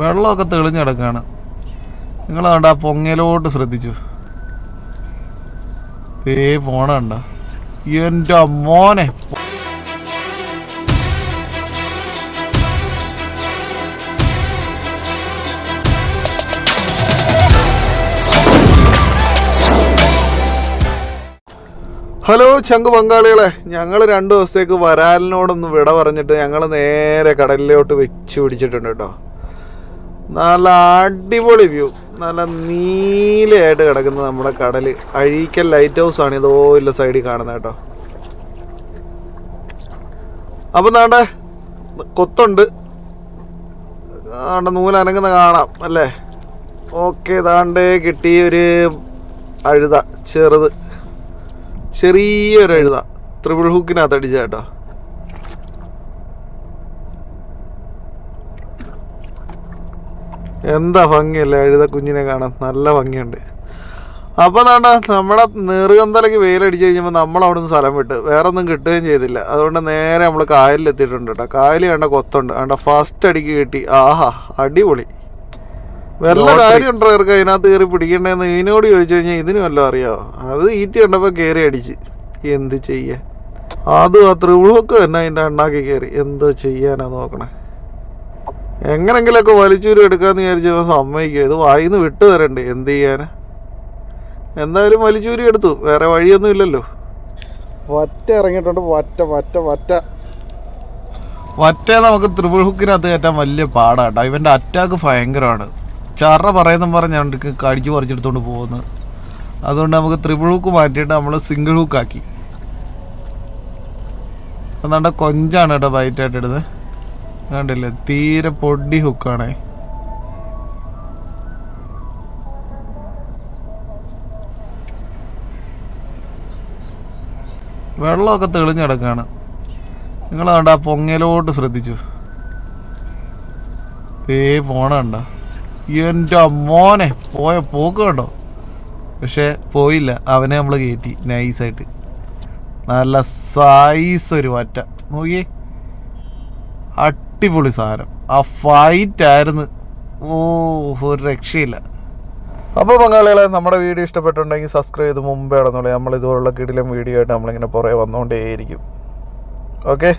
വെള്ളമൊക്കെ തെളിഞ്ഞ് കിടക്കുകയാണ്. നിങ്ങൾ കണ്ട ആ പൊങ്ങയിലോട്ട് ശ്രദ്ധിച്ചു. പോണ കണ്ട എൻ്റെ മോനെ. ഹലോ ചങ്ക് പങ്കാളികളെ, ഞങ്ങൾ 2 ദിവസത്തേക്ക് വരാലിനോടൊന്ന് വിട പറഞ്ഞിട്ട് ഞങ്ങൾ നേരെ കടലിലോട്ട് വെച്ച് പിടിച്ചിട്ടുണ്ട് കേട്ടോ. നല്ല അടിപൊളി വ്യൂ, നല്ല നീലയായിട്ട് കിടക്കുന്നത് നമ്മുടെ കടൽ. അഴീക്കൽ ലൈറ്റ് ഹൗസ് ആണ് ഇതോ ഇല്ല സൈഡിൽ കാണുന്നത് കേട്ടോ. അപ്പം നാണ്ടെ കൊത്തുണ്ട്, നൂലനങ്ങുന്ന കാണാം അല്ലേ. ഓക്കെ, താണ്ടേ കിട്ടി ഒരു അഴുത, ചെറിയൊരു എഴുത ട്രിപ്പിൾ ഹുക്കിനകത്ത് അടിച്ച കേട്ടോ. എന്താ ഭംഗിയല്ലേ എഴുത കുഞ്ഞിനെ കാണാൻ, നല്ല ഭംഗിയുണ്ട്. അപ്പം നമ്മുടെ നെറുകന്തലയ്ക്ക് വെയിലടിച്ച് കഴിഞ്ഞപ്പോൾ നമ്മളവിടെ നിന്ന് സ്ഥലം വിട്ട് വേറെ ഒന്നും കിട്ടുകയും ചെയ്തില്ല. അതുകൊണ്ട് നേരെ നമ്മൾ കായലിലെത്തിയിട്ടുണ്ട് കേട്ടോ. കായൽ കണ്ട കൊത്തുണ്ട്, കണ്ട ഫസ്റ്റ് അടിക്ക് കിട്ടി. ആഹാ, അടിപൊളി. വല്ല കാര്യമുണ്ടോ ഇവർക്ക് അതിനകത്ത് കയറി പിടിക്കണ്ടേന്ന് ഇതിനോട് ചോദിച്ചു കഴിഞ്ഞാൽ ഇതിന് വല്ലതും അറിയാമോ? അത് ഈറ്റി കണ്ടപ്പോൾ കയറി അടിച്ച് എന്ത് ചെയ്യാൻ. അതും ആ ത്രിവിളൊക്കെ തന്നെ അതിൻ്റെ അണ്ണാക്കി കയറി. എന്തോ ചെയ്യാനാ നോക്കണേ. എങ്ങനെങ്കിലൊക്കെ വലിച്ചൂരി എടുക്കാമെന്ന് വിചാരിച്ചപ്പോൾ സമ്മതിക്കുക. ഇത് വായിന്ന് വിട്ടു തരണ്ടേ, എന്ത് ചെയ്യാനാ. എന്തായാലും വലിച്ചൂരി എടുത്തു, വേറെ വഴിയൊന്നും ഇല്ലല്ലോ. വറ്റ ഇറങ്ങിയിട്ടുണ്ട്. വറ്റ നമുക്ക് ത്രിപിൾ ഹുക്കിനകത്ത് കയറ്റാൻ വലിയ പാടാട്ടോ. ഇവൻ്റെ അറ്റാക്ക് ഭയങ്കരമാണ്. ചറ പറയുന്നതും പറഞ്ഞാണ്ട് കടിച്ചു പറിച്ചെടുത്തോണ്ട് പോകുന്നത്. അതുകൊണ്ട് നമുക്ക് ത്രിപിൾ ഹുക്ക് മാറ്റിയിട്ട് നമ്മൾ സിംഗിൾ ഹുക്കാക്കി. എന്നാണ്ട് കൊഞ്ചാണ് കേട്ടോ ബൈറ്റായിട്ട് ഇടുന്നത്. കണ്ടില്ലേ, തീരെ പൊടി ഹുക്കാണേ. വെള്ളമൊക്കെ തെളിഞ്ഞ് കിടക്കുകയാണ്. നിങ്ങൾ കണ്ട ആ പൊങ്ങയിലോട്ട് ശ്രദ്ധിച്ചു. പോണ കണ്ട എൻ്റെ മോനെ. പോക്ക് കണ്ടോ. പക്ഷെ പോയില്ല, അവനെ നമ്മൾ കയറ്റി നൈസായിട്ട്. നല്ല സൈസ് ഒരു വറ്റ നോക്കിയേ, അടിപൊളി സാധനം. ആ ഫൈറ്റായിരുന്നു, ഒരു രക്ഷയില്ല. അപ്പോൾ പങ്കാളികളെ, നമ്മുടെ വീഡിയോ ഇഷ്ടപ്പെട്ടുണ്ടെങ്കിൽ സബ്സ്ക്രൈബ് ചെയ്ത് മുമ്പേ ഇടന്നുള്ളൂ. നമ്മൾ ഇതുപോലുള്ള കിടിലം വീഡിയോ ആയിട്ട് നമ്മളിങ്ങനെ പുറകെ വന്നുകൊണ്ടേയിരിക്കും. ഓക്കെ.